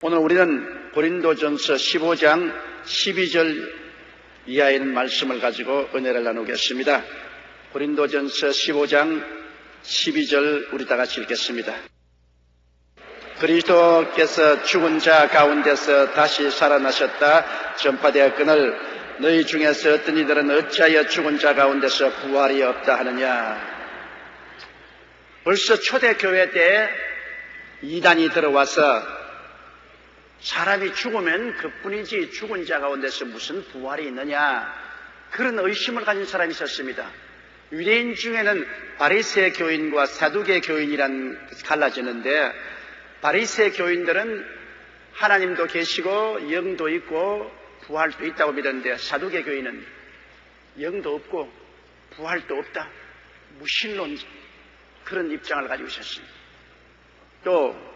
오늘 우리는 고린도전서 15장 12절 이하에 있는 말씀을 가지고 은혜를 나누겠습니다. 고린도전서 15장 12절 우리 다 같이 읽겠습니다. 그리스도께서 죽은 자 가운데서 다시 살아나셨다 전파되었거늘 너희 중에서 어떤 이들은 어찌하여 죽은 자 가운데서 부활이 없다 하느냐. 벌써 초대교회 때 이단이 들어와서 사람이 죽으면 그뿐이지 죽은 자 가운데서 무슨 부활이 있느냐, 그런 의심을 가진 사람이 있었습니다. 유대인 중에는 바리새 교인과 사두개 교인이란 갈라지는데, 바리새 교인들은 하나님도 계시고 영도 있고 부활도 있다고 믿었는데, 사두개 교인은 영도 없고 부활도 없다, 무신론, 그런 입장을 가지고 있었습니다. 또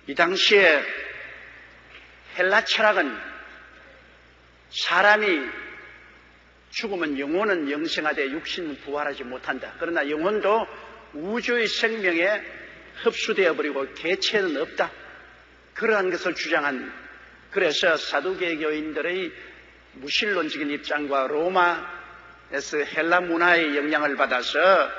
이 당시에 헬라 철학은 사람이 죽으면 영혼은 영생하되 육신은 부활하지 못한다. 그러나 영혼도 우주의 생명에 흡수되어 버리고 개체는 없다. 그러한 것을 주장한, 그래서 사두개교인들의 무신론적인 입장과 로마에서 헬라 문화의 영향을 받아서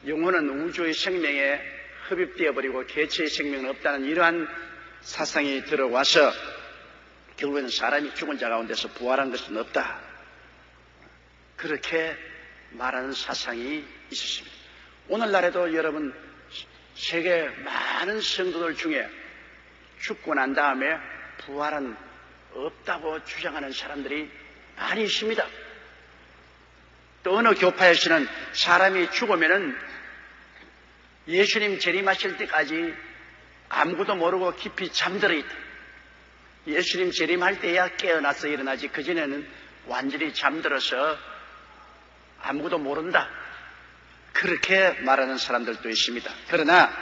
영혼은 우주의 생명에 흡입되어 버리고 개체의 생명은 없다는 이러한 사상이 들어와서 결국에는 사람이 죽은 자 가운데서 부활한 것은 없다, 그렇게 말하는 사상이 있었습니다. 오늘날에도 여러분, 세계 많은 성도들 중에 죽고 난 다음에 부활은 없다고 주장하는 사람들이 많이 있습니다. 또 어느 교파에서는 사람이 죽으면은 예수님 재림하실 때까지 아무것도 모르고 깊이 잠들어 있다. 예수님 재림할 때야 깨어나서 일어나지, 그전에는 완전히 잠들어서 아무것도 모른다, 그렇게 말하는 사람들도 있습니다. 그러나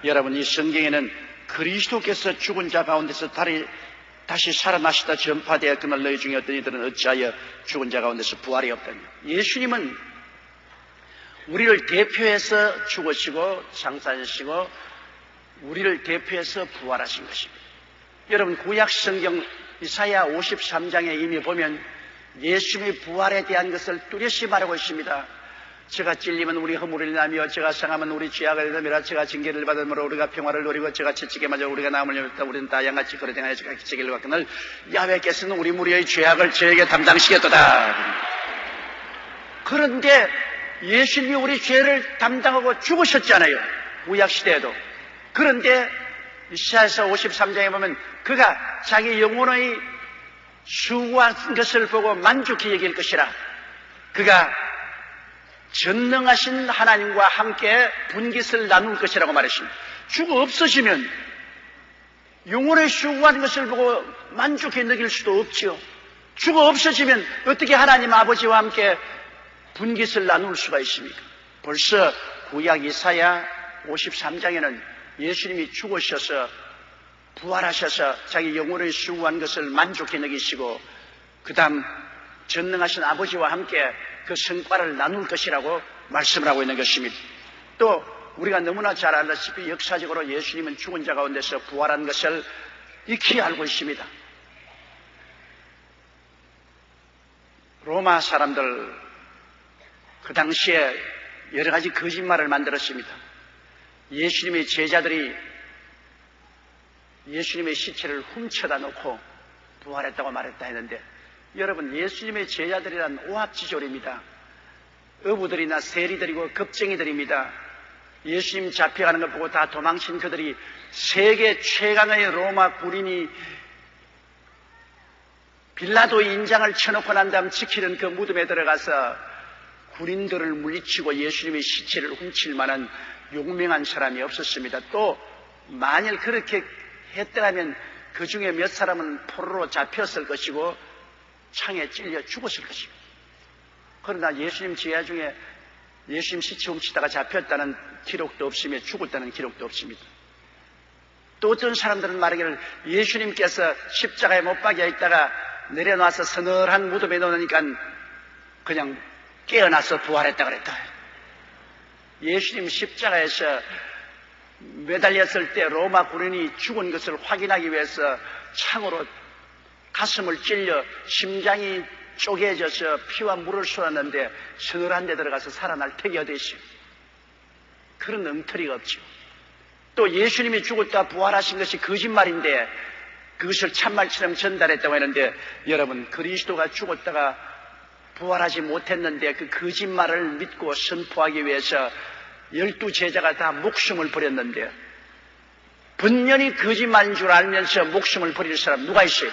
여러분, 이 성경에는 그리스도께서 죽은 자 가운데서 다시 살아나시다 전파되었거늘 너희 중에 어떤 이들은 어찌하여 죽은 자 가운데서 부활이 없다며. 예수님은 우리를 대표해서 죽으시고 장사하시고 우리를 대표해서 부활하신 것입니다. 여러분, 구약 성경 이사야 53장에 이미 보면 예수님의 부활에 대한 것을 뚜렷이 말하고 있습니다. 제가 찔리면 우리 허물을 인하며 제가 상하면 우리 죄악을 인하며 제가 징계를 받으므로 우리가 평화를 누리고 제가 채찍에 맞아 우리가 남을 입었다. 우리는 다 양같이 거래당하여 제가 기책을 받거늘 야훼께서는 우리 무리의 죄악을 저에게 담당시켰도다. 그런데 예수님이 우리 죄를 담당하고 죽으셨잖아요, 구약시대에도. 그런데 이사야서 53장에 보면 그가 자기 영혼의 수고한 것을 보고 만족히 여길 것이라. 그가 전능하신 하나님과 함께 분깃을 나눌 것이라고 말했습니다. 죽어 없어지면 영혼의 수고한 것을 보고 만족히 여길 수도 없지요. 죽어 없어지면 어떻게 하나님 아버지와 함께 분깃을 나눌 수가 있습니까? 벌써 구약 이사야 53장에는 예수님이 죽으셔서 부활하셔서 자기 영혼의 수고한 것을 만족히 여기시고 그 다음 전능하신 아버지와 함께 그 성과를 나눌 것이라고 말씀을 하고 있는 것입니다. 또 우리가 너무나 잘 알다시피 역사적으로 예수님은 죽은 자 가운데서 부활한 것을 익히 알고 있습니다. 로마 사람들 그 당시에 여러 가지 거짓말을 만들었습니다. 예수님의 제자들이 예수님의 시체를 훔쳐다 놓고 부활했다고 말했다 했는데, 여러분, 예수님의 제자들이란 오합지졸입니다. 어부들이나 세리들이고 겁쟁이들입니다. 예수님 잡혀가는 걸 보고 다 도망친 그들이 세계 최강의 로마 군인이 빌라도 인장을 쳐놓고 난 다음 지키는 그 무덤에 들어가서 군인들을 물리치고 예수님의 시체를 훔칠 만한 용맹한 사람이 없었습니다. 또 만일 그렇게 했더라면 그 중에 몇 사람은 포로로 잡혔을 것이고 창에 찔려 죽었을 것입니다. 그러나 예수님 제자 중에 예수님 시체 훔치다가 잡혔다는 기록도 없으며 죽었다는 기록도 없습니다. 또 어떤 사람들은 말하기를 예수님께서 십자가에 못 박혀 있다가 내려놔서 서늘한 무덤에 넣으니까 그냥 깨어나서 부활했다 그랬다. 예수님 십자가에서 매달렸을 때 로마 군인이 죽은 것을 확인하기 위해서 창으로 가슴을 찔려 심장이 쪼개져서 피와 물을 쏟았는데 서늘한 데 들어가서 살아날 택이 어디 있어요? 그런 엉터리가 없죠. 또 예수님이 죽었다 부활하신 것이 거짓말인데 그것을 참말처럼 전달했다고 했는데, 여러분, 그리스도가 죽었다가 부활하지 못했는데 그 거짓말을 믿고 선포하기 위해서 12 제자가 다 목숨을 버렸는데, 분명히 거짓말인 줄 알면서 목숨을 버릴 사람 누가 있어요?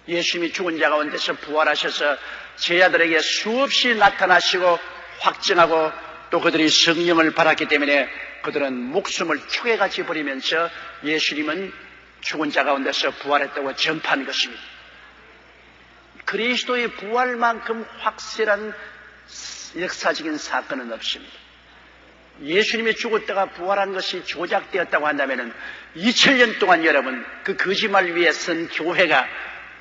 예수님이 죽은 자 가운데서 부활하셔서 제자들에게 수없이 나타나시고 확증하고 또 그들이 성령을 받았기 때문에 그들은 목숨을 축에같이 버리면서 예수님은 죽은 자 가운데서 부활했다고 전파한 것입니다. 그리스도의 부활만큼 확실한 역사적인 사건은 없습니다. 예수님이 죽었다가 부활한 것이 조작되었다고 한다면 2000년 동안 여러분 그 거짓말 위에 선 교회가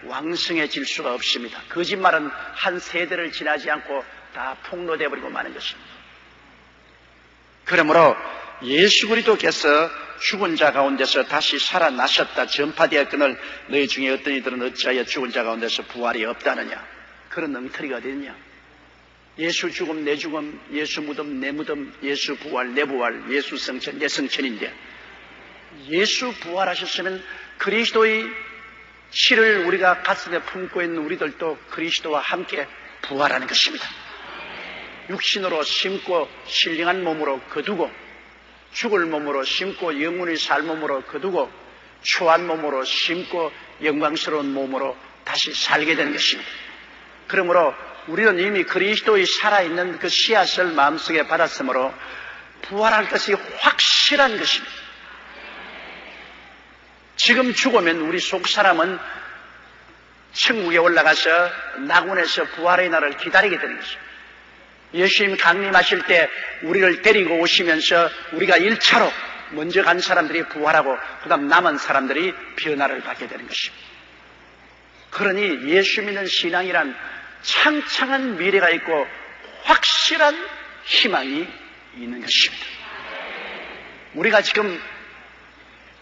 왕성해질 수가 없습니다. 거짓말은 한 세대를 지나지 않고 다 폭로되어 버리고 마는 것입니다. 그러므로 예수 그리스도께서 죽은 자 가운데서 다시 살아나셨다 전파되었거늘 너희 중에 어떤 이들은 어찌하여 죽은 자 가운데서 부활이 없다느냐, 그런 엉터리가 어디 있냐. 예수 죽음 내 죽음, 예수 무덤 내 무덤, 예수 부활 내 부활, 예수 성천 내 성천인데, 예수 부활하셨으면 그리스도의 씨를 우리가 가슴에 품고 있는 우리들도 그리스도와 함께 부활하는 것입니다. 육신으로 심고 신령한 몸으로 거두고, 죽을 몸으로 심고 영원히 살 몸으로 거두고, 추한 몸으로 심고 영광스러운 몸으로 다시 살게 되는 것입니다. 그러므로 우리는 이미 그리스도의 살아있는 그 씨앗을 마음속에 받았으므로 부활할 것이 확실한 것입니다. 지금 죽으면 우리 속 사람은 천국에 올라가서 낙원에서 부활의 날을 기다리게 되는 것입니다. 예수님 강림하실 때 우리를 데리고 오시면서 우리가 1차로 먼저 간 사람들이 부활하고 그 다음 남은 사람들이 변화를 받게 되는 것입니다. 그러니 예수 믿는 신앙이란 창창한 미래가 있고 확실한 희망이 있는 것입니다. 우리가 지금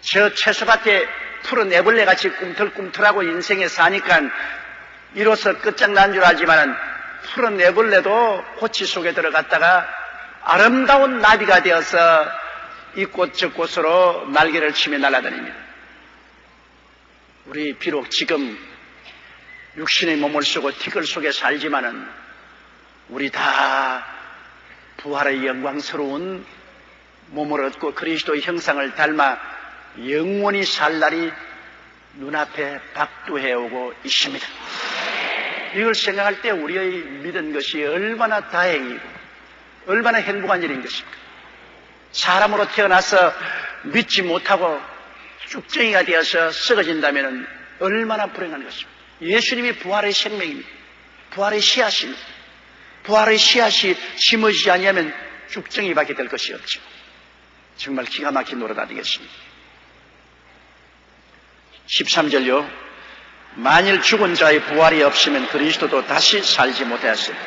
저 채소밭에 푸른 애벌레같이 꿈틀꿈틀하고 인생에 사니까 이로써 끝장난 줄 알지만은 푸른 애벌레도 고치 속에 들어갔다가 아름다운 나비가 되어서 이 꽃 저 꽃으로 날개를 치며 날아다닙니다. 우리 비록 지금 육신의 몸을 쓰고 티끌 속에 살지만은 우리 다 부활의 영광스러운 몸을 얻고 그리스도의 형상을 닮아 영원히 살 날이 눈앞에 박두해오고 있습니다. 이걸 생각할 때 우리의 믿은 것이 얼마나 다행이고 얼마나 행복한 일인 것입니까? 사람으로 태어나서 믿지 못하고 쭉정이가 되어서 썩어진다면 얼마나 불행한 것입니까? 예수님이 부활의 생명입니다. 부활의 씨앗입니다. 부활의 씨앗이 심어지지 아니하면 쭉정이밖에 될 것이 없죠. 정말 기가 막힌 노릇 아니겠습니까? 13절요. 만일 죽은 자의 부활이 없으면 그리스도도 다시 살지 못하였습니다.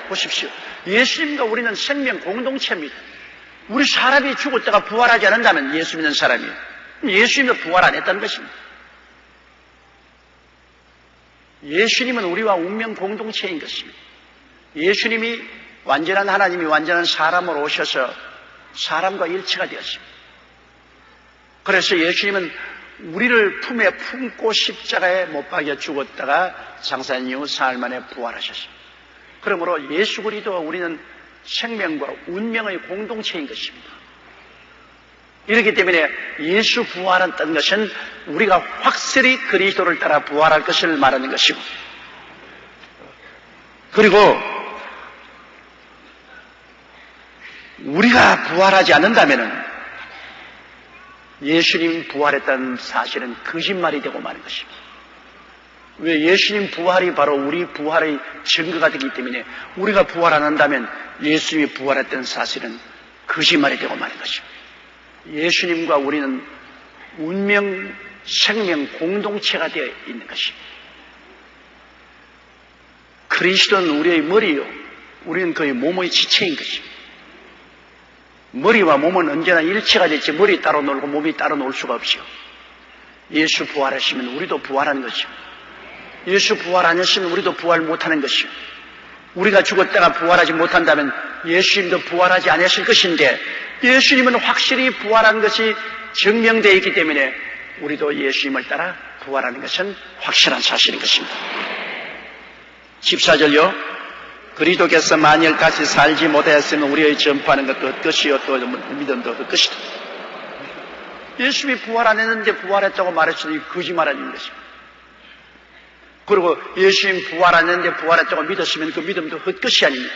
보십시오. 예수님과 우리는 생명 공동체입니다. 우리 사람이 죽었다가 부활하지 않는다면 예수 믿는 사람이 예수님도 부활 안 했다는 것입니다. 예수님은 우리와 운명 공동체인 것입니다. 예수님이 완전한 하나님이 완전한 사람으로 오셔서 사람과 일체가 되었습니다. 그래서 예수님은 우리를 품에 품고 십자가에 못 박여 죽었다가 장사한 이후 사흘 만에 부활하셨습니다. 그러므로 예수 그리스도와 우리는 생명과 운명의 공동체인 것입니다. 이렇기 때문에 예수 부활했던 것은 우리가 확실히 그리스도를 따라 부활할 것을 말하는 것이고, 그리고 우리가 부활하지 않는다면 예수님 부활했다는 사실은 거짓말이 되고 마는 것입니다. 왜? 예수님 부활이 바로 우리 부활의 증거가 되기 때문에 우리가 부활 안 한다면 예수님이 부활했다는 사실은 거짓말이 되고 마는 것입니다. 예수님과 우리는 운명, 생명 공동체가 되어 있는 것입니다. 그리스도는 우리의 머리요, 우리는 그의 몸의 지체인 것입니다. 머리와 몸은 언제나 일체가 됐지 머리 따로 놀고 몸이 따로 놀 수가 없지요. 예수 부활하시면 우리도 부활하는 것이요. 예수 부활 안 했으면 우리도 부활 못하는 것이요. 우리가 죽었다가 부활하지 못한다면 예수님도 부활하지 않았을 것인데 예수님은 확실히 부활한 것이 증명되어 있기 때문에 우리도 예수님을 따라 부활하는 것은 확실한 사실인 것입니다. 14절요. 그리스도께서 만일 다시 살지 못하였으면 우리의 전파하는 것도 헛것이요 또 믿음도 헛것이다. 예수님이 부활 안 했는데 부활했다고 말했으니 거짓말하는 것입니다. 그리고 예수님 부활 안 했는데 부활했다고 믿었으면 그 믿음도 헛것이 아닙니다.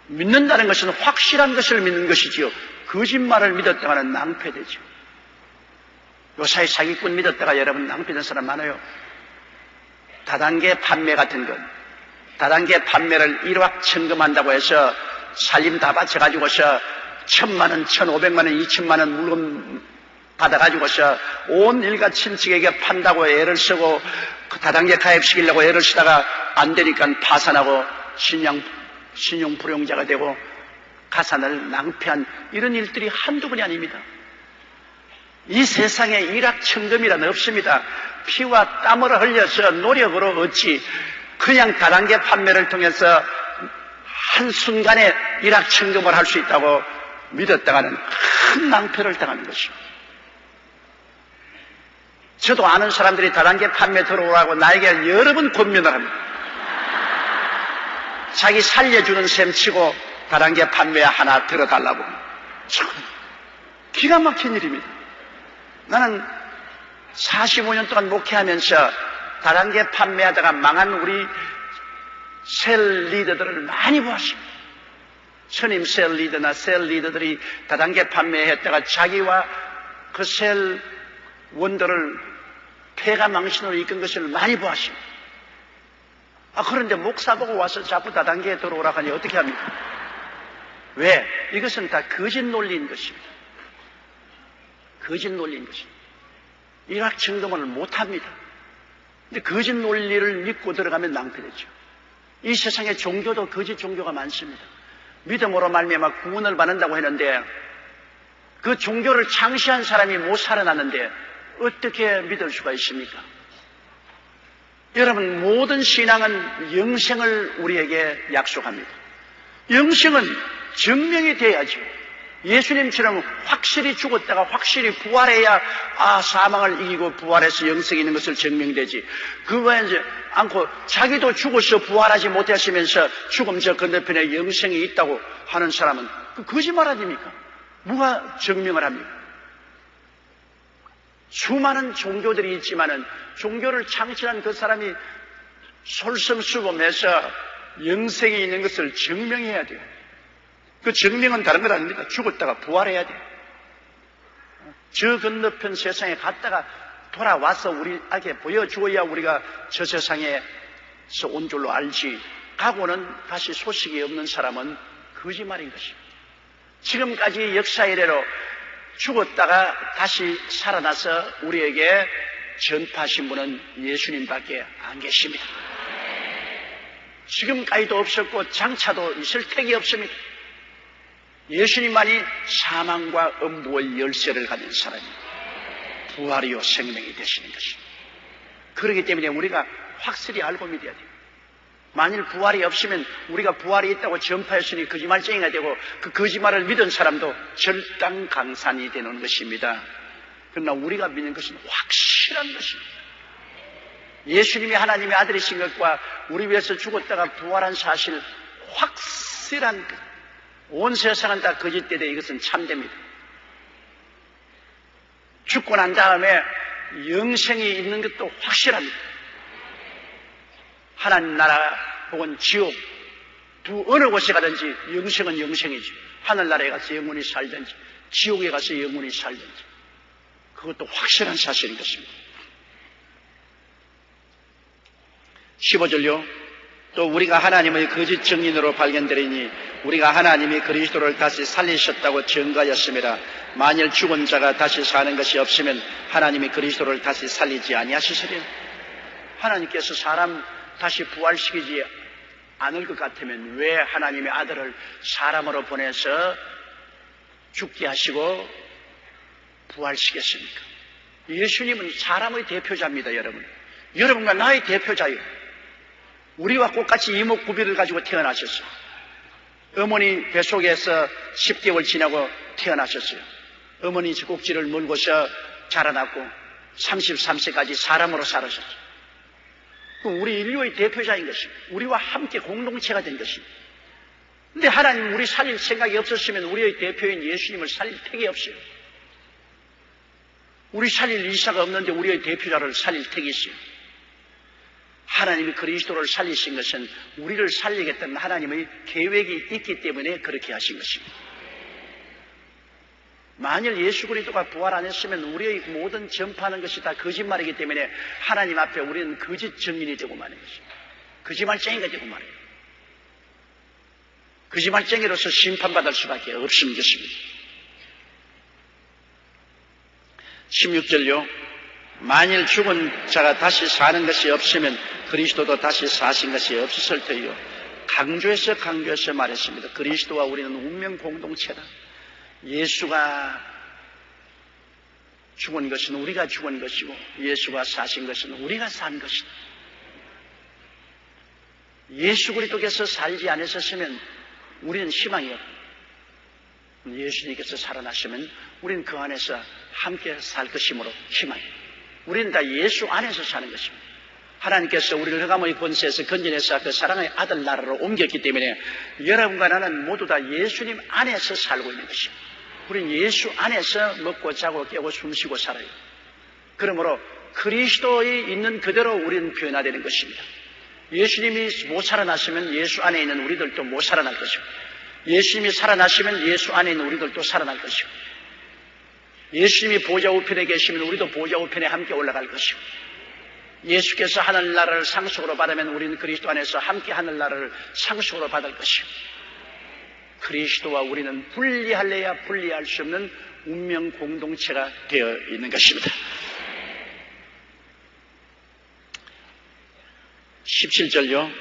믿는다는 것은 확실한 것을 믿는 것이지요. 거짓말을 믿었다가는 낭패되죠. 요사이 사기꾼 믿었다가 여러분 낭패된 사람 많아요. 다단계 판매 같은 것, 다단계 판매를 일확천금한다고 해서 살림 다 바쳐가지고서 1,000만 원, 1,500만 원, 2,000만 원 물건 받아가지고서 온 일가 친척에게 판다고 애를 쓰고 그 다단계 가입시키려고 애를 쓰다가 안 되니까 파산하고 신용 불용자가 되고 가산을 낭패한 이런 일들이 한두 번이 아닙니다. 이 세상에 일확천금이란 없습니다. 피와 땀을 흘려서 노력으로 얻지 그냥 다단계 판매를 통해서 한순간에 일확천금을 할 수 있다고 믿었다가는 큰 낭패를 당하는 것이죠. 저도 아는 사람들이 다단계 판매 들어오라고 나에게 여러 번 권면을 합니다. 자기 살려주는 셈 치고 다단계 판매 하나 들어달라고. 참 기가 막힌 일입니다. 나는 45년 동안 목회하면서 다단계 판매하다가 망한 우리 셀 리더들을 많이 보았습니다. 선임 셀 리더나 셀 리더들이 다단계 판매했다가 자기와 그 셀 원들을 폐가 망신으로 이끈 것을 많이 보았습니다. 그런데 목사 보고 와서 자꾸 다단계에 들어오라 하니 어떻게 합니까? 왜? 이것은 다 거짓 논리인 것입니다. 거짓 논리인 것입니다. 일확천금을 못합니다. 근데 거짓 논리를 믿고 들어가면 낭패되죠. 이 세상에 종교도 거짓 종교가 많습니다. 믿음으로 말미암아 구원을 받는다고 했는데 그 종교를 창시한 사람이 못 살아났는데 어떻게 믿을 수가 있습니까? 여러분, 모든 신앙은 영생을 우리에게 약속합니다. 영생은 증명이 돼야죠. 예수님처럼 확실히 죽었다가 확실히 부활해야 사망을 이기고 부활해서 영생이 있는 것을 증명되지. 그거에 이제 않고 자기도 죽어서 부활하지 못했으면서 죽음 저 건너편에 영생이 있다고 하는 사람은 그 거짓말 아닙니까? 누가 증명을 합니까? 수많은 종교들이 있지만은 종교를 창시한 그 사람이 솔선수범해서 영생이 있는 것을 증명해야 돼요. 그 증명은 다른 건 아닙니다. 죽었다가 부활해야 돼요. 저 건너편 세상에 갔다가 돌아와서 우리에게 보여주어야 우리가 저 세상에서 온 줄로 알지. 가고는 다시 소식이 없는 사람은 거짓말인 것입니다. 지금까지 역사 이래로 죽었다가 다시 살아나서 우리에게 전파하신 분은 예수님밖에 안 계십니다. 지금까지도 없었고 장차도 있을 택이 없습니다. 예수님만이 사망과 음부의 열쇠를 가진 사람입니다. 부활이요 생명이 되시는 것입니다. 그렇기 때문에 우리가 확실히 알고 믿어야 돼요. 만일 부활이 없으면 우리가 부활이 있다고 전파했으니 거짓말쟁이가 되고 그 거짓말을 믿은 사람도 절단강산이 되는 것입니다. 그러나 우리가 믿는 것은 확실한 것입니다. 예수님이 하나님의 아들이신 것과 우리 위해서 죽었다가 부활한 사실 확실한 것. 온 세상은 다 거짓되되 이것은 참됩니다. 죽고 난 다음에 영생이 있는 것도 확실합니다. 하나님 나라 혹은 지옥 두 어느 곳에 가든지 영생은 영생이지. 하늘나라에 가서 영원히 살든지 지옥에 가서 영원히 살든지 그것도 확실한 사실인 것입니다. 15절요. 또 우리가 하나님의 거짓 증인으로 발견되리니 우리가 하나님이 그리스도를 다시 살리셨다고 증거하였습니다. 만일 죽은 자가 다시 사는 것이 없으면 하나님이 그리스도를 다시 살리지 아니하시리라. 하나님께서 사람 다시 부활시키지 않을 것 같으면 왜 하나님의 아들을 사람으로 보내서 죽게 하시고 부활시켰습니까? 예수님은 사람의 대표자입니다, 여러분. 여러분과 나의 대표자예요. 우리와 똑같이 이목구비를 가지고 태어나셨어요. 어머니 뱃속에서 10개월 지나고 태어나셨어요. 어머니 젖꼭지를 물고서 자라났고 33세까지 사람으로 살아셨어요. 우리 인류의 대표자인 것입니다. 우리와 함께 공동체가 된 것입니다. 근데 하나님 우리 살릴 생각이 없었으면 우리의 대표인 예수님을 살릴 택이 없어요. 우리 살릴 이사가 없는데 우리의 대표자를 살릴 택이 있어요. 하나님이 그리스도를 살리신 것은 우리를 살리겠다는 하나님의 계획이 있기 때문에 그렇게 하신 것입니다. 만일 예수 그리스도가 부활 안 했으면 우리의 모든 전파하는 것이 다 거짓말이기 때문에 하나님 앞에 우리는 거짓 증인이 되고 마는 것입니다. 거짓말쟁이가 되고 말이에요. 거짓말쟁이로서 심판받을 수밖에 없는 것입니다. 16절요. 만일 죽은 자가 다시 사는 것이 없으면 그리스도도 다시 사신 것이 없었을 터이요. 강조해서 말했습니다. 그리스도와 우리는 운명 공동체다. 예수가 죽은 것은 우리가 죽은 것이고 예수가 사신 것은 우리가 산 것이다. 예수 그리스도께서 살지 않으셨으면 우리는 희망이 없다. 예수님께서 살아나시면 우리는 그 안에서 함께 살 것이므로 희망이다. 우리는 다 예수 안에서 사는 것입니다. 하나님께서 우리를 흑암의 권세에서 건져내서 그 사랑의 아들 나라로 옮겼기 때문에 여러분과 나는 모두 다 예수님 안에서 살고 있는 것입니다. 우리는 예수 안에서 먹고 자고 깨고 숨쉬고 살아요. 그러므로 그리스도에 있는 그대로 우리는 변화되는 것입니다. 예수님이 못 살아나시면 예수 안에 있는 우리들도 못 살아날 것이고, 예수님이 살아나시면 예수 안에 있는 우리들도 살아날 것이고, 예수님이 보좌 우편에 계시면 우리도 보좌 우편에 함께 올라갈 것이고, 예수께서 하늘나라를 상속으로 받으면 우리는 그리스도 안에서 함께 하늘나라를 상속으로 받을 것이고, 그리스도와 우리는 분리할래야 분리할 수 없는 운명 공동체가 되어 있는 것입니다. 17절요.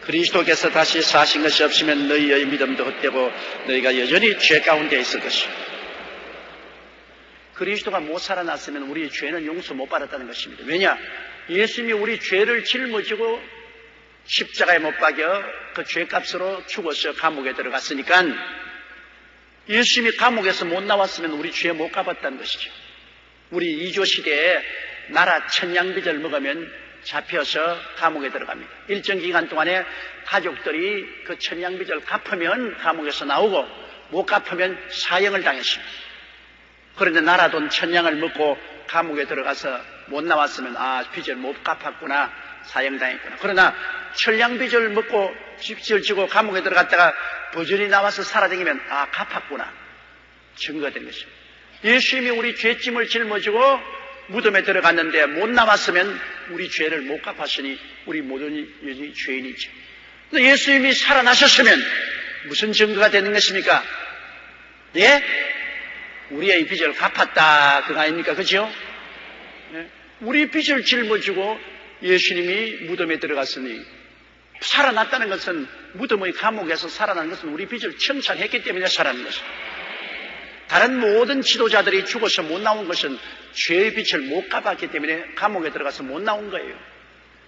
그리스도께서 다시 사신 것이 없으면 너희의 믿음도 헛되고 너희가 여전히 죄 가운데 있을 것이요. 그리스도가 못 살아났으면 우리의 죄는 용서 못 받았다는 것입니다. 왜냐? 예수님이 우리 죄를 짊어지고 십자가에 못 박여 그 죄값으로 죽어서 감옥에 들어갔으니까 예수님이 감옥에서 못 나왔으면 우리 죄 못 갚았다는 것이죠. 우리 이조 시대에 나라 천냥빚을 먹으면 잡혀서 감옥에 들어갑니다. 일정 기간 동안에 가족들이 그 천냥빚을 갚으면 감옥에서 나오고 못 갚으면 사형을 당했습니다. 그런데 나라 돈 천냥을 먹고 감옥에 들어가서 못 나왔으면 빚을 못 갚았구나, 사형당했구나. 그러나 천냥빚을 먹고 빚을 지고 감옥에 들어갔다가 버전이 나와서 살아다니면 갚았구나, 증거가 된 것입니다. 예수님이 우리 죄짐을 짊어지고 무덤에 들어갔는데 못 나왔으면 우리 죄를 못 갚았으니 우리 모든 여전히 죄인이죠. 예수님이 살아나셨으면 무슨 증거가 되는 것입니까? 예? 우리의 빚을 갚았다, 그거 아닙니까? 그죠? 예? 우리 빚을 짊어지고 예수님이 무덤에 들어갔으니 살아났다는 것은 무덤의 감옥에서 살아난 것은 우리 빚을 청산했기 때문에 살아난 것입니다. 다른 모든 지도자들이 죽어서 못 나온 것은 죄의 빚을 못 갚았기 때문에 감옥에 들어가서 못 나온 거예요.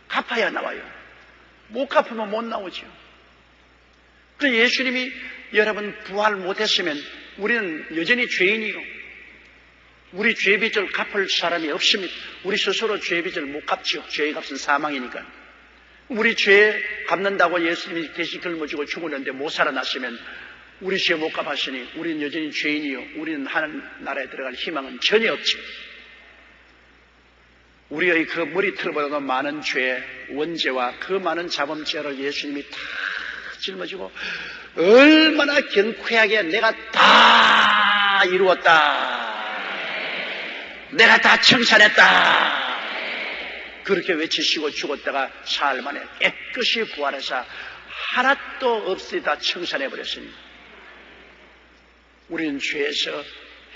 갚아야 나와요. 못 갚으면 못 나오죠. 그래서 예수님이 여러분 부활 못했으면 우리는 여전히 죄인이요. 우리 죄 빚을 갚을 사람이 없습니다. 우리 스스로 죄 빚을 못 갚지요. 죄의 값은 사망이니까. 우리 죄 갚는다고 예수님이 대신 짊어지고 죽었는데 못 살아났으면 우리 죄 못 갚았으니 우리는 여전히 죄인이요. 우리는 하늘나라에 들어갈 희망은 전혀 없지. 우리의 그 머리털보다도 많은 죄, 원죄와 그 많은 자범죄를 예수님이 다 짊어지고 얼마나 경쾌하게 내가 다 이루었다, 내가 다 청산했다, 그렇게 외치시고 죽었다가 사흘 만에 깨끗이 부활해서 하나도 없이 다 청산해버렸으니 우리는 죄에서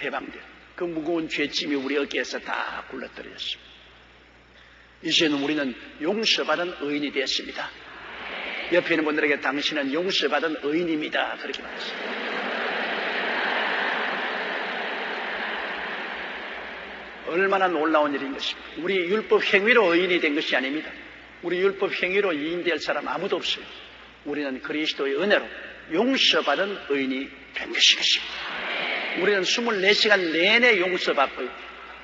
해방돼. 그 무거운 죄짐이 우리 어깨에서 다 굴러떨어졌습니다. 이제는 우리는 용서받은 의인이 되었습니다. 옆에 있는 분들에게 당신은 용서받은 의인입니다, 그렇게 말했습니다. 얼마나 놀라운 일인 것입니다. 우리 율법 행위로 의인이 된 것이 아닙니다. 우리 율법 행위로 의인될 사람 아무도 없어요. 우리는 그리스도의 은혜로 용서받은 의인이 된 것입니다. 우리는 24시간 내내 용서받고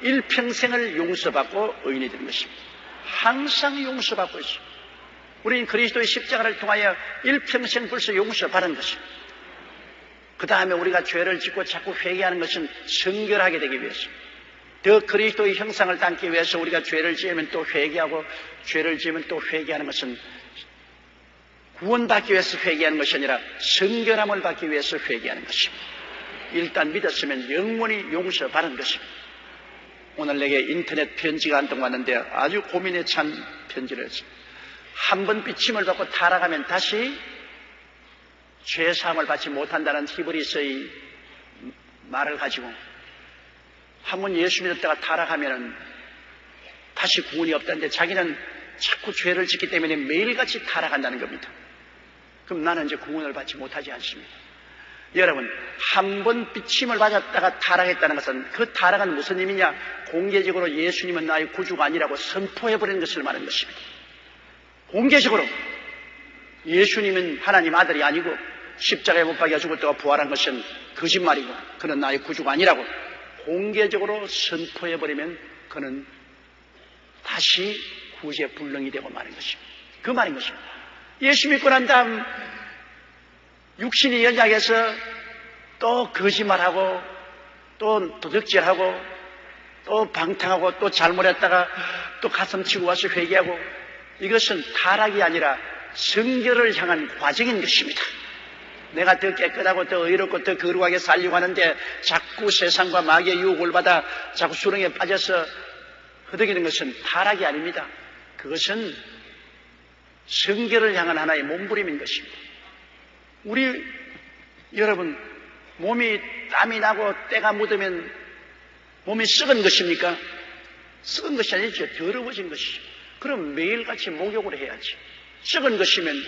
일평생을 용서받고 의인이 된 것입니다. 항상 용서받고 있습니다. 우리는 그리스도의 십자가를 통하여 일평생 벌써 용서받은 것입니다. 그 다음에 우리가 죄를 짓고 자꾸 회개하는 것은 성결하게 되기 위해서, 더 그리스도의 형상을 담기 위해서 우리가 죄를 지으면 또 회개하고, 죄를 지으면 또 회개하는 것은 구원받기 위해서 회개하는 것이 아니라 성결함을 받기 위해서 회개하는 것입니다. 일단 믿었으면 영원히 용서받은 것입니다. 오늘 내게 인터넷 편지가 한 통 왔는데 아주 고민에 찬 편지를 했습니다. 한 번 삐침을 받고 타락하면 다시 죄사함을 받지 못한다는 히브리서의 말을 가지고, 한 번 예수 믿었다가 타락하면 다시 구원이 없다는데 자기는 자꾸 죄를 짓기 때문에 매일같이 타락한다는 겁니다. 그럼 나는 이제 구원을 받지 못하지 않습니다. 여러분, 한 번 삐침을 받았다가 타락했다는 것은, 그 타락은 무슨 의미냐? 공개적으로 예수님은 나의 구주가 아니라고 선포해버리는 것을 말하는 것입니다. 공개적으로 예수님은 하나님 아들이 아니고 십자가에 못 박혀 죽었다가 부활한 것은 거짓말이고 그는 나의 구주가 아니라고 공개적으로 선포해버리면 그는 다시 구주의 불능이 되고 마는 것입니다. 그 말인 것입니다. 예수 믿고 난 다음 육신이 연약해서 또 거짓말하고 또 도둑질하고 또 방탕하고 또 잘못했다가 또 가슴치고 와서 회개하고, 이것은 타락이 아니라 성결을 향한 과정인 것입니다. 내가 더 깨끗하고 더 의롭고 더 거룩하게 살려고 하는데 자꾸 세상과 마귀의 유혹을 받아 자꾸 수렁에 빠져서 허덕이는 것은 타락이 아닙니다. 그것은 성결을 향한 하나의 몸부림인 것입니다. 우리 여러분, 몸이 땀이 나고 때가 묻으면 몸이 썩은 것입니까? 썩은 것이 아니죠. 더러워진 것이죠. 그럼 매일같이 목욕을 해야지. 썩은 것이면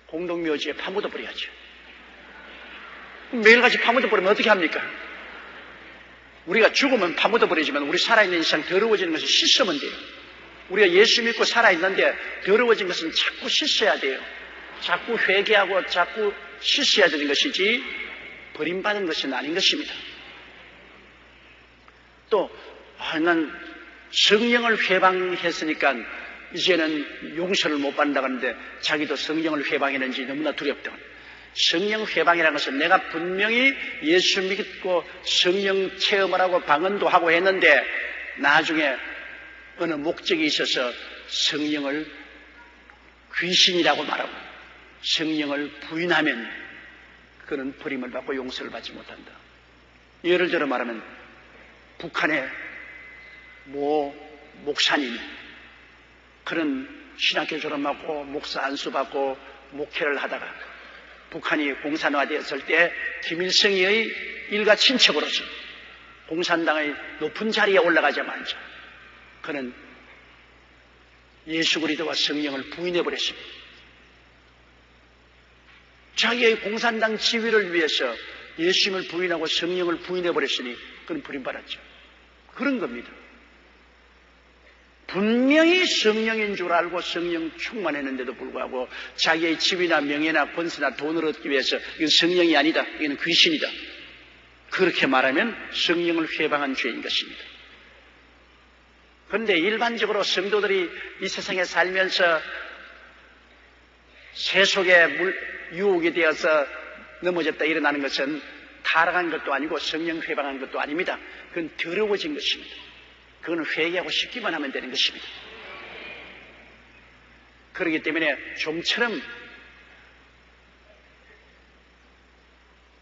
공동묘지에 파묻어 버려야죠. 매일같이 파묻어 버리면 어떻게 합니까? 우리가 죽으면 파묻어 버리지만 우리 살아있는 이상 더러워지는 것은 씻으면 돼요. 우리가 예수 믿고 살아있는데 더러워진 것은 자꾸 씻어야 돼요. 자꾸 회개하고 자꾸 씻어야 되는 것이지 버림받은 것은 아닌 것입니다. 또 난 성령을 회방했으니까 이제는 용서를 못 받는다고 하는데 자기도 성령을 회방했는지 너무나 두렵다. 성령 회방이라는 것은 내가 분명히 예수 믿고 성령 체험을 하고 방언도 하고 했는데 나중에 어느 목적이 있어서 성령을 귀신이라고 말하고 성령을 부인하면 그는 버림을 받고 용서를 받지 못한다. 예를 들어 말하면 북한의 모 목사님, 그런 신학교 졸업하고 목사 안수 받고 목회를 하다가 북한이 공산화되었을 때 김일성의 일가 친척으로서 공산당의 높은 자리에 올라가자마자 그는 예수 그리스도와 성령을 부인해버렸습니다. 자기의 공산당 지위를 위해서 예수님을 부인하고 성령을 부인해버렸으니 그는 버림받았죠. 그런 겁니다. 분명히 성령인 줄 알고 성령 충만했는데도 불구하고 자기의 집이나 명예나 권세나 돈을 얻기 위해서 이건 성령이 아니다, 이건 귀신이다, 그렇게 말하면 성령을 회방한 죄인 것입니다. 그런데 일반적으로 성도들이 이 세상에 살면서 세속의 유혹이 되어서 넘어졌다 일어나는 것은 타락한 것도 아니고 성령 회방한 것도 아닙니다. 그건 더러워진 것입니다. 그건 회개하고 싶기만 하면 되는 것입니다. 그렇기 때문에 좀처럼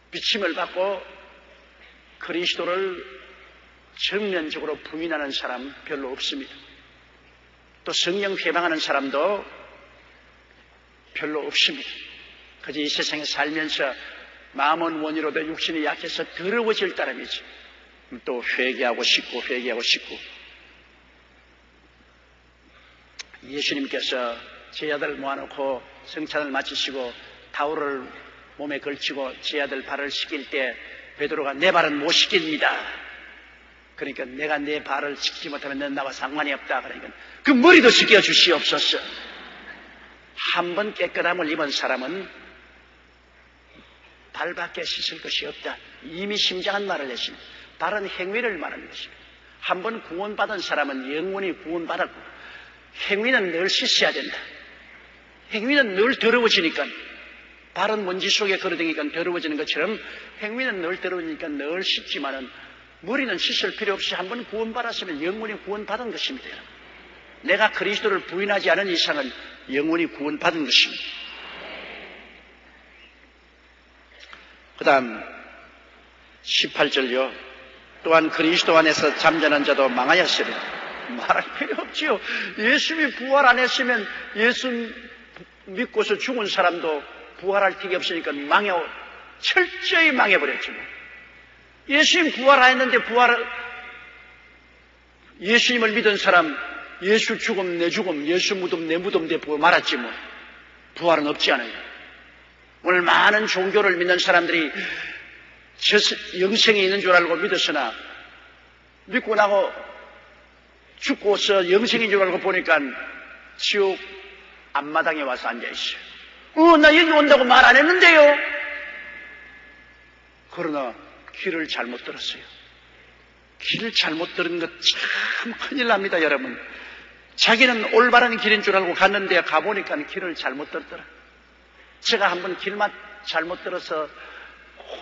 비침을 받고 그리스도를 정면적으로 부인하는 사람 별로 없습니다. 또 성령 회방하는 사람도 별로 없습니다. 그저 이 세상에 살면서 마음은 원이로도 육신이 약해서 더러워질 따름이지. 또 회개하고 싶고 회개하고 싶고. 예수님께서 제자들 모아놓고 성찬을 마치시고 타올을 몸에 걸치고 제자들 발을 씻길 때 베드로가 내 발은 못 씻깁니다. 그러니까 내가 내 발을 씻지 못하면 넌 나와 상관이 없다. 그러니까 그 머리도 씻겨 주시옵소서. 한 번 깨끗함을 입은 사람은 발밖에 씻을 것이 없다. 이미 심장한 말을 했습니다. 발은 행위를 말하는 것입니다. 한 번 구원받은 사람은 영원히 구원받았고 행위는 늘 씻어야 된다. 행위는 늘 더러워지니까 발은 먼지 속에 걸어다니니까 더러워지는 것처럼 행위는 늘 더러워지니까 늘 씻지만은 머리는 씻을 필요 없이 한 번 구원받았으면 영원히 구원받은 것입니다. 내가 그리스도를 부인하지 않은 이상은 영원히 구원받은 것입니다. 그 다음 18절요. 또한 그리스도 안에서 잠자는 자도 망하였으리라. 말할 필요 없지요. 예수님이 부활 안 했으면 예수 믿고서 죽은 사람도 부활할 틱이 없으니까 철저히 망해버렸죠. 예수님 부활 안 했는데 예수님을 믿은 사람 예수 죽음 내 죽음 예수 무덤 내 무덤 돼 말았지 뭐. 부활은 없지 않아요. 오늘 많은 종교를 믿는 사람들이 영생이 있는 줄 알고 믿었으나 믿고 나고 죽고서 영생인 줄 알고 보니까 지옥 앞마당에 와서 앉아있어요. 나 여기 온다고 말 안 했는데요. 그러나 길을 잘못 들었어요. 길을 잘못 들은 것 참 큰일 납니다, 여러분. 자기는 올바른 길인 줄 알고 갔는데 가보니까 길을 잘못 들었더라. 제가 한번 길만 잘못 들어서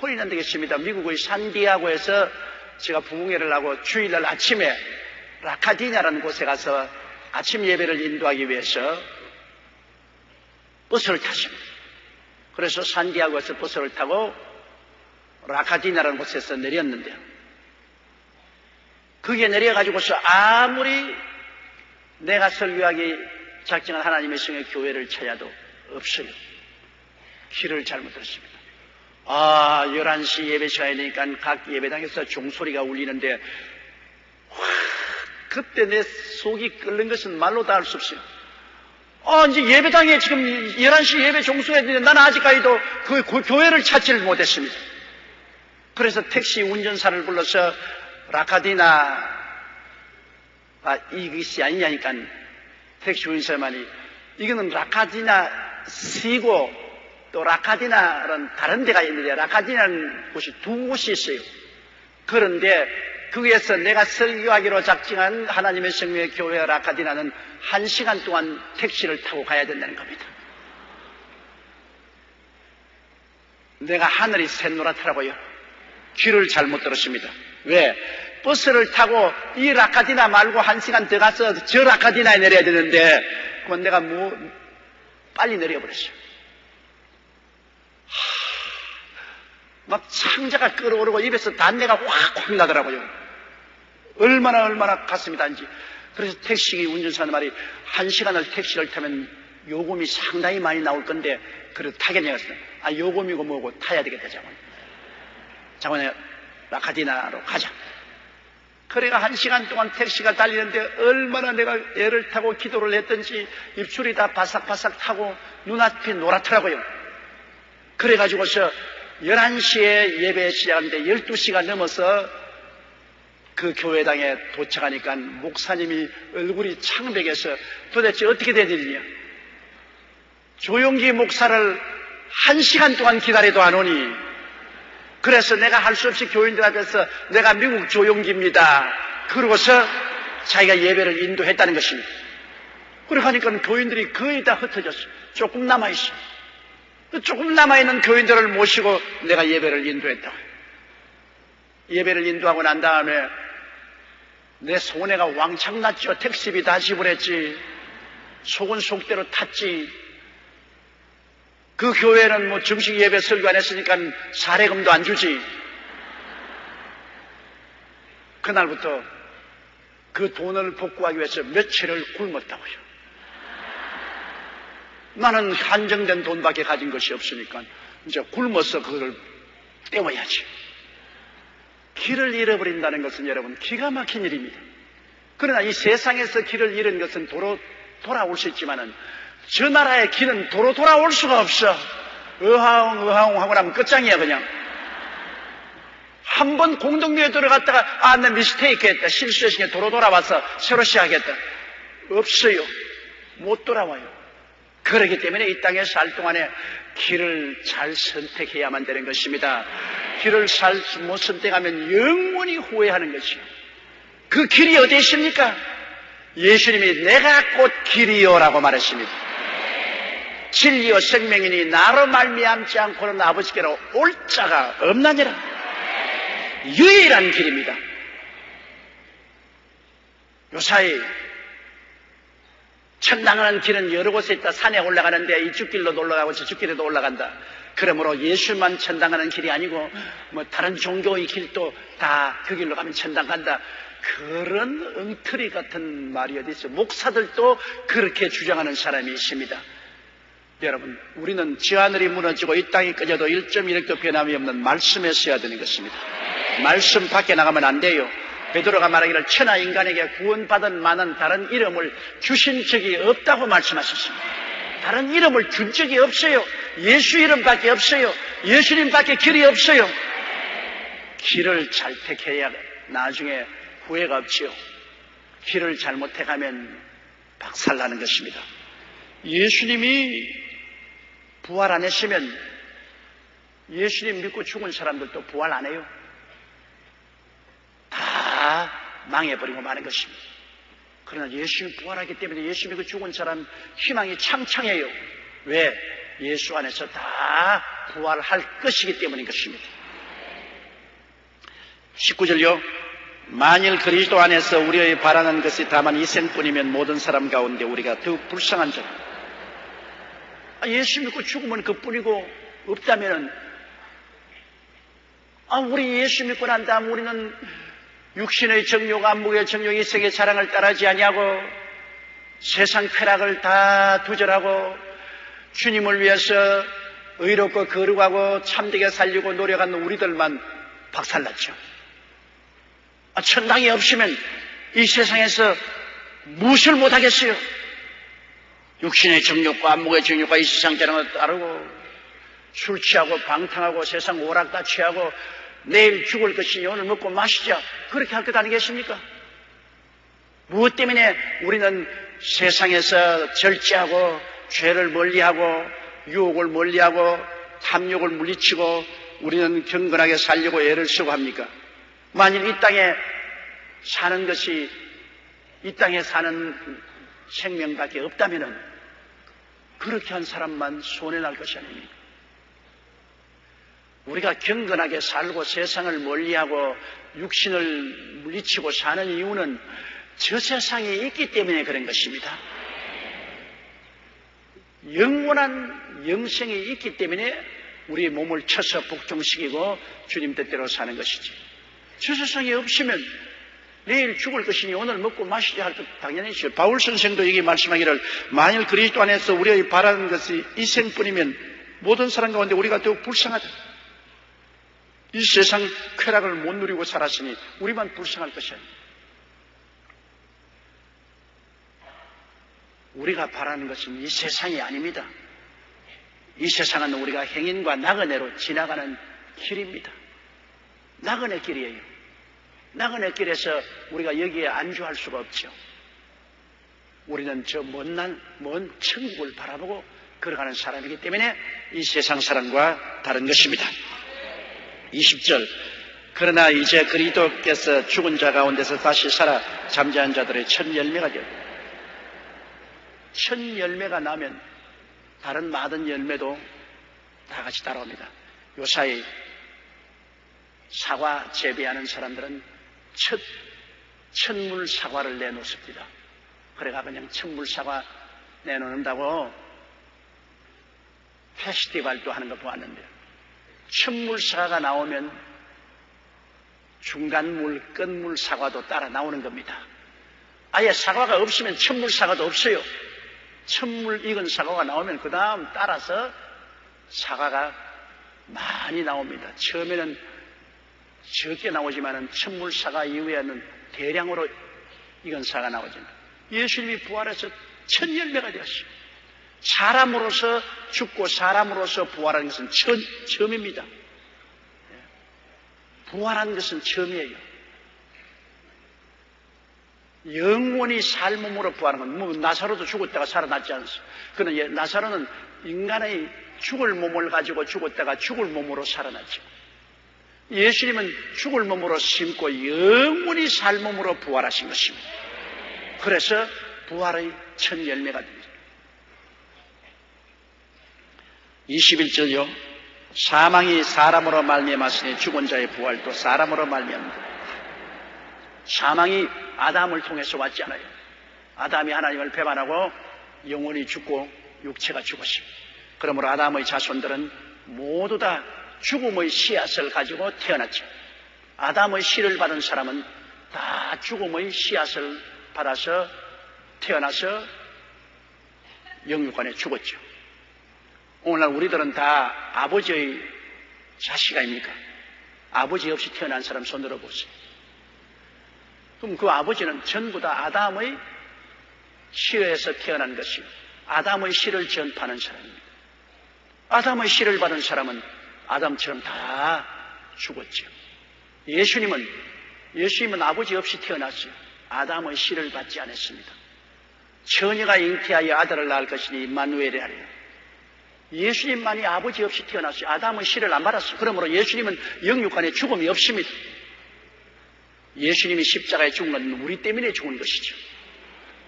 혼이 난 되겠습니다. 미국의 산디아고에서 제가 부흥회를 하고 주일날 아침에 라카디냐라는 곳에 가서 아침 예배를 인도하기 위해서 버스를 탔습니다. 그래서 산디아고에서 버스를 타고 라카디냐라는 곳에서 내렸는데 거기에 내려가지고서 아무리 내가 설교하기 작정한 하나님의 성의 교회를 찾아도 없어요. 길을 잘못 들었습니다. 11시 예배 시간이 되니까 각 예배당에서 종소리가 울리는데 그때 내 속이 끓는 것은 말로 다 할 수 없어요. 이제 예배당에 지금 11시 예배 종소리가 되는데 나는 아직까지도 그 교회를 찾지를 못했습니다. 그래서 택시 운전사를 불러서 라카디나 이것이 아니냐니까 택시 운전사만이 이거는 라카디나 시고 또 라카디나는 다른 데가 있는데 라카디나는 곳이 두 곳이 있어요. 그런데 거기에서 내가 설교하기로 작정한 하나님의 성령의 교회 라카디나는 1시간 동안 택시를 타고 가야 된다는 겁니다. 내가 하늘이 샛노랗더라고요. 귀를 잘못 들었습니다. 왜? 버스를 타고 이 라카디나 말고 1시간 더 가서 저 라카디나에 내려야 되는데 그건 내가 빨리 내려버렸어요. 막 창자가 끓어오르고 입에서 단내가 확 나더라고요. 얼마나 가슴이 단지. 그래서 택시 운전사는 말이 1시간을 택시를 타면 요금이 상당히 많이 나올 건데 그래도 타겠냐고 했어요. 요금이고 뭐고 타야 되겠다 장원에 라카디나로 가자. 그래가 1시간 동안 택시가 달리는데 얼마나 내가 애를 타고 기도를 했던지 입술이 다 바삭바삭 타고 눈앞이 노랗더라고요. 그래가지고서 11시에 예배 시작하는데 12시가 넘어서 그 교회당에 도착하니까 목사님이 얼굴이 창백해서 도대체 어떻게 된 일이냐. 조용기 목사를 1시간 동안 기다려도 안 오니 그래서 내가 할 수 없이 교인들 앞에서 내가 미국 조용기입니다. 그러고서 자기가 예배를 인도했다는 것입니다. 그러고 하니까 교인들이 거의 다 흩어졌어요. 조금 남아있어요. 조금 남아있는 교인들을 모시고 내가 예배를 인도했다. 예배를 인도하고 난 다음에 내 손해가 왕창 났죠. 택시비 다 지불했지. 속은 속대로 탔지. 그 교회는 뭐 정식 예배 설교 안 했으니까 사례금도 안 주지. 그날부터 그 돈을 복구하기 위해서 며칠을 굶었다고요. 나는 한정된 돈밖에 가진 것이 없으니까 이제 굶어서 그걸 때워야지. 길을 잃어버린다는 것은 여러분 기가 막힌 일입니다. 그러나 이 세상에서 길을 잃은 것은 도로 돌아올 수 있지만은 저 나라의 길은 도로 돌아올 수가 없어. 의하옹 하고 나면 끝장이야 그냥. 한 번 공동묘에 들어갔다가 나 미스테이크 했다, 실수했으니까 도로 돌아와서 새로 시작했다. 없어요. 못 돌아와요. 그렇기 때문에 이 땅에 살 동안에 길을 잘 선택해야만 되는 것입니다. 길을 못 선택하면 영원히 후회하는 것이요. 그 길이 어디 있습니까? 예수님이 내가 곧 길이요라고 말했습니다. 진리요 생명이니 나로 말미암지 않고는 아버지께로 올 자가 없나니라. 유일한 길입니다. 요사이 천당하는 길은 여러 곳에 있다. 산에 올라가는데 이쪽 길로도 올라가고 저쪽 길에도 올라간다. 그러므로 예수만 천당하는 길이 아니고 다른 종교의 길도 다 그 길로 가면 천당 간다. 그런 엉터리 같은 말이 어디 있어요. 목사들도 그렇게 주장하는 사람이 있습니다. 여러분, 우리는 지하늘이 무너지고 이 땅이 꺼져도 1.1획도 변함이 없는 말씀에 써야 되는 것입니다. 말씀 밖에 나가면 안 돼요. 베드로가 말하기를 천하 인간에게 구원받은 많은 다른 이름을 주신 적이 없다고 말씀하셨습니다. 다른 이름을 준 적이 없어요. 예수 이름밖에 없어요. 예수님밖에 길이 없어요. 길을 잘 택해야 나중에 후회가 없지요. 길을 잘못해가면 박살나는 것입니다. 예수님이 부활 안 했으면 예수님 믿고 죽은 사람들도 부활 안 해요. 다 망해버리고 마는 것입니다. 그러나 예수님이 부활하기 때문에 예수 믿고 죽은 사람 희망이 창창해요. 왜? 예수 안에서 다 부활할 것이기 때문인 것입니다. 19절요. 만일 그리스도 안에서 우리의 바라는 것이 다만 이 생뿐이면 모든 사람 가운데 우리가 더욱 불쌍한 점. 예수 믿고 죽으면 그뿐이고 없다면 우리 예수 믿고 난 다음 우리는 육신의 정욕, 안목의 정욕, 이 세계 자랑을 따르지 아니하고 세상 쾌락을 다 두절하고 주님을 위해서 의롭고 거룩하고 참되게 살려고 노력하는 우리들만 박살났죠. 천당이 없으면 이 세상에서 무엇을 못하겠어요? 육신의 정욕과 안목의 정욕과 이 세상 자랑을 따르고 술 취하고 방탕하고 세상 오락 다 취하고 내일 죽을 것이니 오늘 먹고 마시자, 그렇게 할 것 아니겠습니까? 무엇 때문에 우리는 세상에서 절제하고 죄를 멀리하고 유혹을 멀리하고 탐욕을 물리치고 우리는 경건하게 살려고 애를 쓰고 합니까? 만일 이 땅에 사는 것이 이 땅에 사는 생명밖에 없다면 그렇게 한 사람만 손해날 것이 아닙니까? 우리가 경건하게 살고 세상을 멀리하고 육신을 물리치고 사는 이유는 저 세상에 있기 때문에 그런 것입니다. 영원한 영생이 있기 때문에 우리 몸을 쳐서 복종시키고 주님 뜻대로 사는 것이지. 저 세상에 없으면 내일 죽을 것이니 오늘 먹고 마시자 할 것 당연히죠. 바울 선생도 여기 말씀하기를 만일 그리스도 안에서 우리의 바라는 것이 이 생뿐이면 모든 사람 가운데 우리가 더욱 불쌍하다. 이 세상 쾌락을 못 누리고 살았으니 우리만 불쌍할 것이 아닙니다. 우리가 바라는 것은 이 세상이 아닙니다. 이 세상은 우리가 행인과 나그네로 지나가는 길입니다. 나그네 길이에요. 나그네 길에서 우리가 여기에 안주할 수가 없죠. 우리는 저 먼 천국을 바라보고 걸어가는 사람이기 때문에 이 세상 사람과 다른 것입니다. 20절. 그러나 이제 그리스도께서 죽은 자 가운데서 다시 살아 잠자는 자들의 첫 열매가 되었다. 첫 열매가 나면 다른 모든 열매도 다 같이 따라옵니다. 요사이 사과 재배하는 사람들은 첫물 사과를 내놓습니다. 그래가 그냥 첫물 사과 내놓는다고 페스티벌도 하는 거 보았는데요. 첫물 사과가 나오면 중간물, 끝물 사과도 따라 나오는 겁니다. 아예 사과가 없으면 첫물 사과도 없어요. 첫물 익은 사과가 나오면 그 다음 따라서 사과가 많이 나옵니다. 처음에는 적게 나오지만 첫물 사과 이후에는 대량으로 익은 사과가 나오잖아요. 예수님이 부활해서 첫 열매가 되었어요. 사람으로서 죽고 사람으로서 부활하는 것은 처음입니다. 부활한 것은 처음이에요. 영원히 살 몸으로 부활한 건, 뭐, 나사로도 죽었다가 살아났지 않습니까? 그러나 나사로는 인간의 죽을 몸을 가지고 죽었다가 죽을 몸으로 살아났죠. 예수님은 죽을 몸으로 심고 영원히 살 몸으로 부활하신 것입니다. 그래서 부활의 첫 열매가 됩니다. 21절요. 사망이 사람으로 말미암았으니 죽은 자의 부활도 사람으로 말미암는다. 사망이 아담을 통해서 왔지 않아요. 아담이 하나님을 배반하고 영혼이 죽고 육체가 죽었습니다. 그러므로 아담의 자손들은 모두 다 죽음의 씨앗을 가지고 태어났죠. 아담의 씨를 받은 사람은 다 죽음의 씨앗을 받아서 태어나서 영육간에 죽었죠. 오늘날 우리들은 다 아버지의 자식 아닙니까? 아버지 없이 태어난 사람 손 들어보세요. 그럼 그 아버지는 전부 다 아담의 씨에서 태어난 것이고 아담의 씨를 전파하는 사람입니다. 아담의 씨를 받은 사람은 아담처럼 다 죽었죠. 예수님은 아버지 없이 태어났어요. 아담의 씨를 받지 않았습니다. 처녀가 잉태하여 아들을 낳을 것이니 임마누엘이 하리라. 예수님만이 아버지 없이 태어났어요. 아담의 씨를 안 받았어요. 그러므로 예수님은 영육간에 죽음이 없습니다. 예수님이 십자가에 죽은 건 우리 때문에 죽은 것이죠.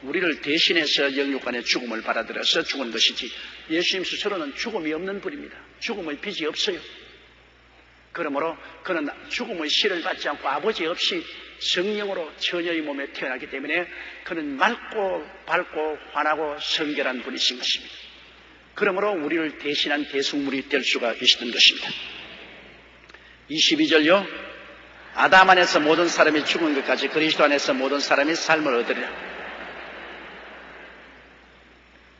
우리를 대신해서 영육간의 죽음을 받아들여서 죽은 것이지 예수님 스스로는 죽음이 없는 분입니다. 죽음의 빚이 없어요. 그러므로 그는 죽음의 씨를 받지 않고 아버지 없이 성령으로 처녀의 몸에 태어나기 때문에 그는 맑고 밝고 환하고 성결한 분이신 것입니다. 그러므로 우리를 대신한 대속물이 될 수가 있었던 것입니다. 22절요. 아담 안에서 모든 사람이 죽은 것까지 그리스도 안에서 모든 사람이 삶을 얻으리라.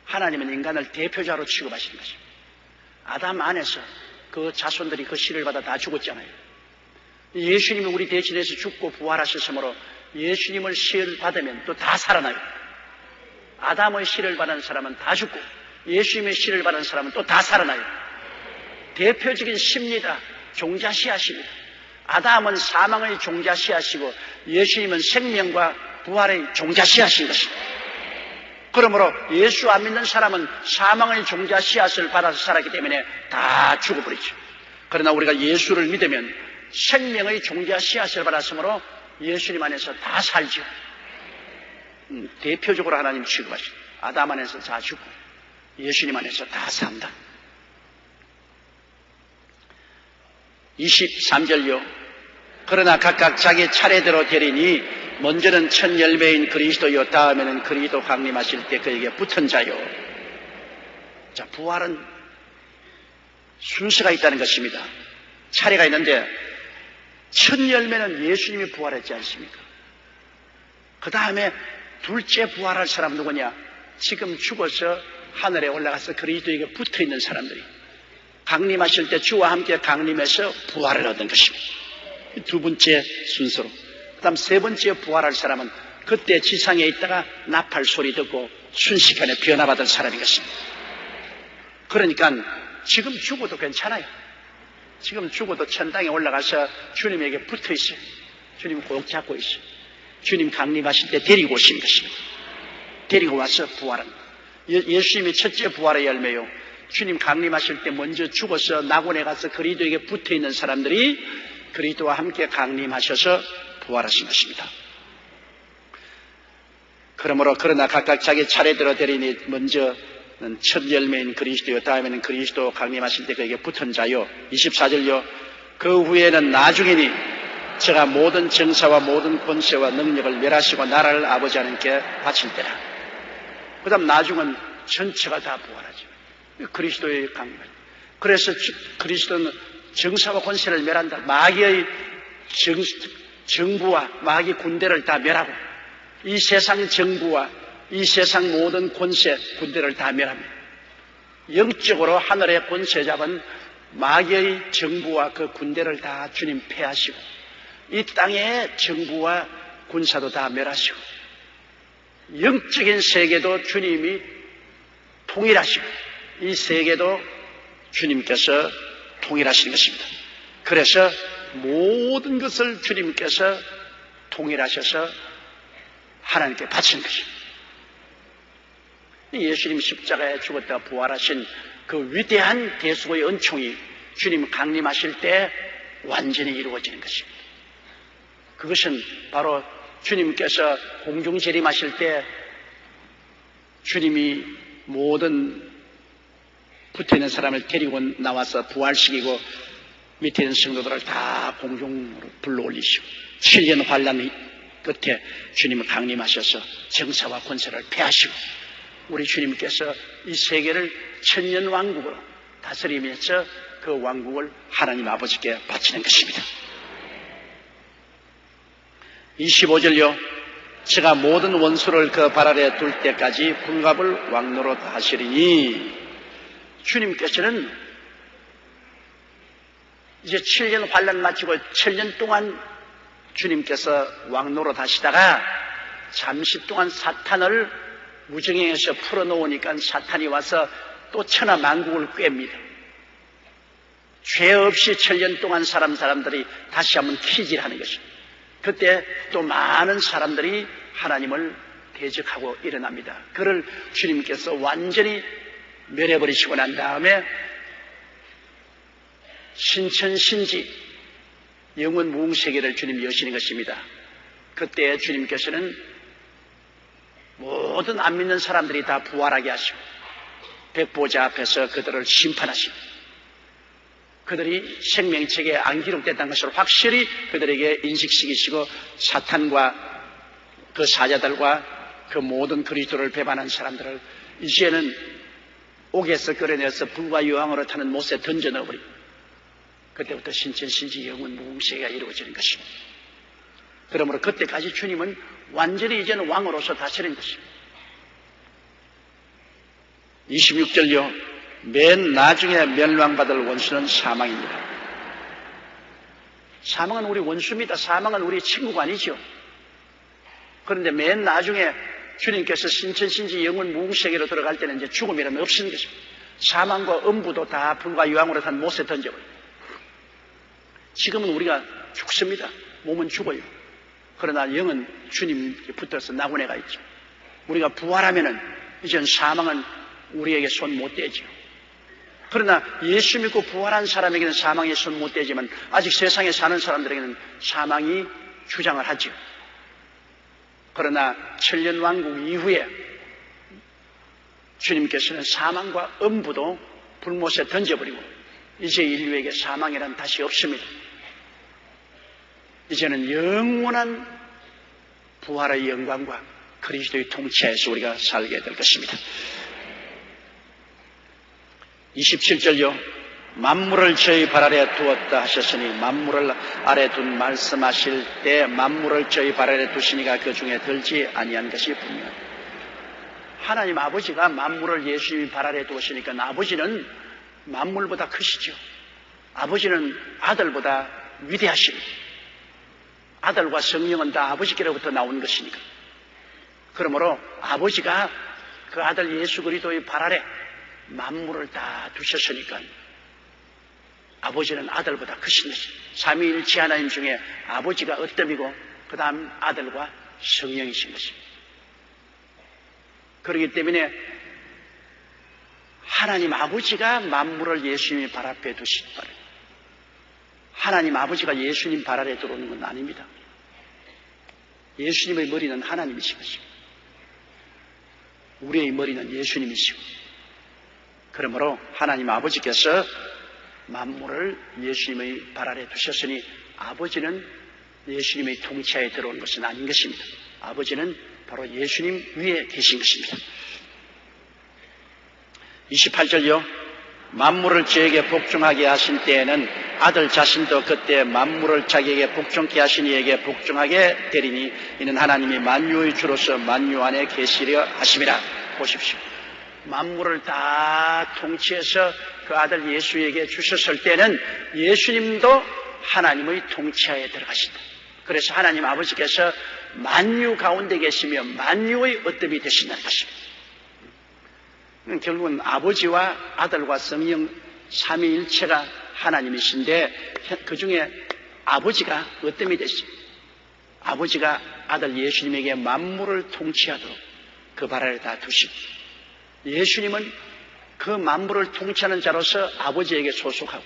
하나님은 인간을 대표자로 취급하시는 것입니다. 아담 안에서 그 자손들이 그 씨를 받아 다 죽었잖아요. 예수님이 우리 대신해서 죽고 부활하셨으므로 예수님을 씨를 받으면 또 다 살아나요. 아담의 씨를 받은 사람은 다 죽고 예수님의 씨를 받은 사람은 또 다 살아나요. 대표적인 씨입니다. 종자 씨앗입니다. 아담은 사망의 종자 씨앗이고 예수님은 생명과 부활의 종자 씨앗인 것입니다. 그러므로 예수 안 믿는 사람은 사망의 종자 씨앗을 받아서 살았기 때문에 다 죽어버리죠. 그러나 우리가 예수를 믿으면 생명의 종자 씨앗을 받았으므로 예수님 안에서 다 살죠. 대표적으로 하나님 취급하시죠. 아담 안에서 다 죽고 예수님 안에서 다 산다. 23절요. 그러나 각각 자기 차례대로 되리니 먼저는 첫 열매인 그리스도요 다음에는 그리스도 강림하실 때 그에게 붙은 자요. 자, 부활은 순서가 있다는 것입니다. 차례가 있는데 첫 열매는 예수님이 부활했지 않습니까? 그 다음에 둘째 부활할 사람 누구냐? 지금 죽어서 하늘에 올라가서 그리스도에게 붙어있는 사람들이 강림하실 때 주와 함께 강림해서 부활을 얻은 것입니다. 두 번째 순서로. 그 다음 세 번째 부활할 사람은 그때 지상에 있다가 나팔 소리 듣고 순식간에 변화받은 사람인 것입니다. 그러니까 지금 죽어도 괜찮아요. 지금 죽어도 천당에 올라가서 주님에게 붙어 있어요. 주님 꼭 잡고 있어요. 주님 강림하실 때 데리고 오신 것입니다. 데리고 와서 부활은 예수님이 첫째 부활의 열매요. 주님 강림하실 때 먼저 죽어서 낙원에 가서 그리스도에게 붙어 있는 사람들이 그리스도와 함께 강림하셔서 부활하신 것입니다. 그러므로 그러나 각각 자기 차례대로 되리니 먼저는 첫 열매인 그리스도요 다음에는 그리스도 강림하실 때 그에게 붙은 자요. 24절요. 그 후에는 나중이니 제가 모든 정사와 모든 권세와 능력을 멸하시고 나라를 아버지 하나님께 바칠 때라. 그 다음 나중은 전체가 다 부활하죠. 그리스도의 강림. 그래서 그리스도는 정사와 권세를 멸한다. 마귀의 정부와 마귀 군대를 다 멸하고 이 세상 정부와 이 세상 모든 권세 군대를 다 멸합니다. 영적으로 하늘의 권세 잡은 마귀의 정부와 그 군대를 다 주님 패하시고 이 땅의 정부와 군사도 다 멸하시고 영적인 세계도 주님이 통일하시고 이 세계도 주님께서 통일하시는 것입니다. 그래서 모든 것을 주님께서 통일하셔서 하나님께 바치는 것입니다. 예수님 십자가에 죽었다 부활하신 그 위대한 대수의 은총이 주님 강림하실 때 완전히 이루어지는 것입니다. 그것은 바로 주님께서 공중 재림하실 때 주님이 모든 붙어있는 사람을 데리고 나와서 부활시키고 밑에 있는 성도들을 다 공중으로 불러올리시고 7년 환란 끝에 주님은 강림하셔서 정사와 권세를 패하시고 우리 주님께서 이 세계를 천년 왕국으로 다스리면서 그 왕국을 하나님 아버지께 바치는 것입니다. 25절요. 제가 모든 원수를 그 발 아래 둘 때까지 불갑을 왕노로 하시리니 주님께서는 이제 7년 환란 마치고 7년 동안 주님께서 왕노로 하시다가 잠시 동안 사탄을 무정행에서 풀어놓으니까 사탄이 와서 또 천하만국을 꿰입니다. 죄 없이 7년 동안 사람들이 다시 한번 키질하는 것입니다. 그때 또 많은 사람들이 하나님을 대적하고 일어납니다. 그를 주님께서 완전히 멸해버리시고 난 다음에 신천신지 영원 무궁세계를 주님이 여시는 것입니다. 그때 주님께서는 모든 안 믿는 사람들이 다 부활하게 하시고 백보자 앞에서 그들을 심판하십니다. 그들이 생명책에 안 기록됐다는 것을 확실히 그들에게 인식시키시고 사탄과 그 사자들과 그 모든 그리스도를 배반한 사람들을 이제는 옥에서 끌어내서 불과 유황으로 타는 못에 던져 넣어버리고 그때부터 신천신지 영원 무궁세계가 이루어지는 것입니다. 그러므로 그때까지 주님은 완전히 이제는 왕으로서 다스리는 것입니다. 26절요. 맨 나중에 멸망받을 원수는 사망입니다. 사망은 우리 원수입니다. 사망은 우리 친구가 아니죠. 그런데 맨 나중에 주님께서 신천신지 영원 무궁세계로 들어갈 때는 이제 죽음이라면 없는 것입니다. 사망과 음부도 다 불과 유황으로 탄 못에 던져버려요. 지금은 우리가 죽습니다. 몸은 죽어요. 그러나 영은 주님께 붙어서 낙원에 가 있죠. 우리가 부활하면은 이젠 사망은 우리에게 손 못 대죠. 그러나 예수 믿고 부활한 사람에게는 사망이 손 못 대지만 아직 세상에 사는 사람들에게는 사망이 주장을 하죠. 그러나 천년왕국 이후에 주님께서는 사망과 음부도 불못에 던져버리고 이제 인류에게 사망이란 다시 없습니다. 이제는 영원한 부활의 영광과 그리스도의 통치하에서 우리가 살게 될 것입니다. 27절요. 만물을 저희 발 아래 두었다 하셨으니 만물을 아래 둔 말씀하실 때 만물을 저희 발 아래 두시니가 그 중에 들지 아니한 것이 분명합니다. 하나님 아버지가 만물을 예수님이 발 아래 두었으니까 아버지는 만물보다 크시죠. 아버지는 아들보다 위대하십니다. 아들과 성령은 다 아버지께로부터 나온 것이니까. 그러므로 아버지가 그 아들 예수 그리스도의 발 아래 만물을 다 두셨으니까 아버지는 아들보다 크신 것입니다. 삼위일체 하나님 중에 아버지가 어뜸이고 그 다음 아들과 성령이신 것입니다. 그렇기 때문에 하나님 아버지가 만물을 예수님의 발 앞에 두신 바랍니다. 하나님 아버지가 예수님 발 아래 들어오는 건 아닙니다. 예수님의 머리는 하나님이신 것입니다. 우리의 머리는 예수님이시고 그러므로 하나님 아버지께서 만물을 예수님의 발 아래 두셨으니 아버지는 예수님의 통치하에 들어온 것은 아닌 것입니다. 아버지는 바로 예수님 위에 계신 것입니다. 28절요. 만물을 저에게 복종하게 하신 때에는 아들 자신도 그때 만물을 자기에게 복종케 하신 이에게 복종하게 되리니 이는 하나님이 만유의 주로서 만유 안에 계시려 하심이라. 보십시오. 만물을 다 통치해서 그 아들 예수에게 주셨을 때는 예수님도 하나님의 통치하에 들어가신다. 그래서 하나님 아버지께서 만유 가운데 계시며 만유의 어뜸이 되신다는 것입니다. 결국은 아버지와 아들과 성령 삼위일체가 하나님이신데 그 중에 아버지가 어떤 이 되십니까? 아버지가 아들 예수님에게 만물을 통치하도록 그 발 아래 다 두시고, 예수님은 그 만물을 통치하는 자로서 아버지에게 소속하고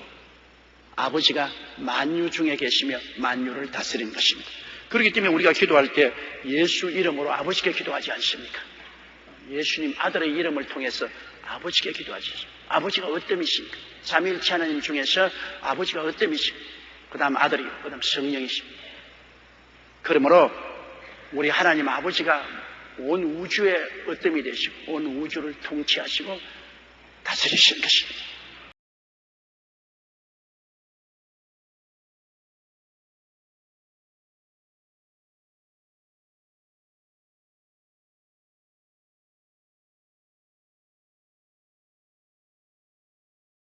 아버지가 만유 중에 계시며 만유를 다스리는 것입니다. 그렇기 때문에 우리가 기도할 때 예수 이름으로 아버지께 기도하지 않습니까? 예수님 아들의 이름을 통해서 아버지께 기도하지 않습니까? 아버지가 어떤 이십니까? 삼위일체 하나님 중에서 아버지가 어떤 이십니까? 그 다음 아들이고 그 다음 성령이십니다. 그러므로 우리 하나님 아버지가 온 우주의 어떤 이 되시고 온 우주를 통치하시고 다스리시는 것입니다.